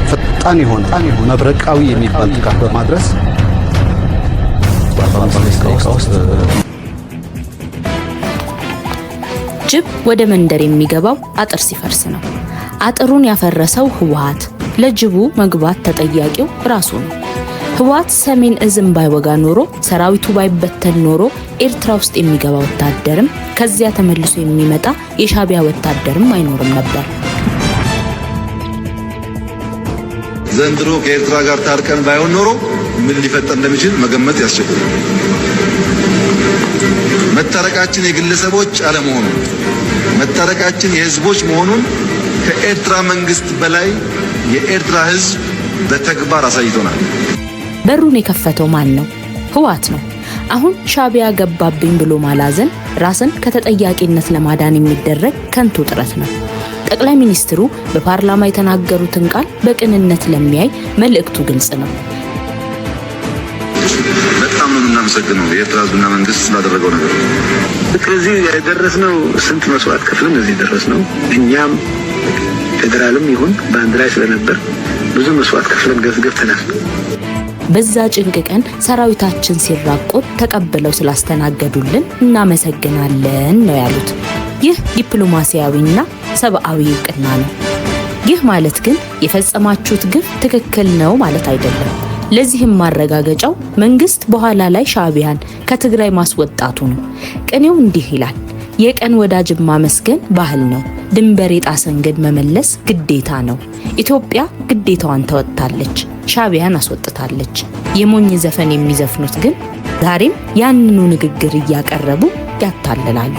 ፈጣን የሆነ መብረቃዊ የሚባል ጥቃት በማድረስ ጅብ ወደ መንደር የሚገባው አጥር ሲፈርስ ነው። አጥሩን ያፈረሰው ህወሓት፣ ለጅቡ መግባት ተጠያቂው ራሱ ነው። ህወሓት ሰሜን እዝም ባይወጋ ኖሮ፣ ሰራዊቱ ባይበተን ኖሮ ኤርትራ ውስጥ የሚገባ ወታደርም ከዚያ ተመልሶ የሚመጣ የሻቢያ ወታደርም አይኖርም ነበር። ዘንድሮ ከኤርትራ ጋር ታርቀን ባይሆን ኖሮ ምን ሊፈጠር እንደሚችል መገመት ያስቸግራል። መታረቃችን የግለሰቦች አለመሆኑ መታረቃችን የህዝቦች መሆኑን ከኤርትራ መንግስት በላይ የኤርትራ ህዝብ በተግባር አሳይቶናል። በሩን የከፈተው ማን ነው? ህወሓት ነው። አሁን ሻቢያ ገባብኝ ብሎ ማላዘን ራስን ከተጠያቂነት ለማዳን የሚደረግ ከንቱ ጥረት ነው። ጠቅላይ ሚኒስትሩ በፓርላማ የተናገሩትን ቃል በቅንነት ለሚያይ መልእክቱ ግልጽ ነው። በጣም ነው የምናመሰግነው የኤርትራ ህዝብና መንግስት ስላደረገው ነገር። ከዚህ የደረስነው ስንት መስዋዕት ከፍለን እዚህ ደረስነው። እኛም ፌደራልም ይሁን በአንድ ላይ ስለነበር ብዙ መስዋዕት ከፍለን ገፍተናል። በዛ ጭንቅ ቀን ሰራዊታችን ሲራቆት ተቀብለው ስላስተናገዱልን እናመሰግናለን ነው ያሉት። ይህ ዲፕሎማሲያዊና ሰብአዊ እውቅና ነው። ይህ ማለት ግን የፈጸማችሁት ግፍ ትክክል ነው ማለት አይደለም። ለዚህም ማረጋገጫው መንግስት በኋላ ላይ ሻቢያን ከትግራይ ማስወጣቱ ነው። ቅኔው እንዲህ ይላል: የቀን ወዳጅ ማመስገን ባህል ነው፣ ድንበር የጣሰን ግን መመለስ ግዴታ ነው። ኢትዮጵያ ግዴታዋን ተወጥታለች፣ ሻቢያን አስወጥታለች። የሞኝ ዘፈን የሚዘፍኑት ግን ዛሬም ያንኑ ንግግር እያቀረቡ ያታልላሉ።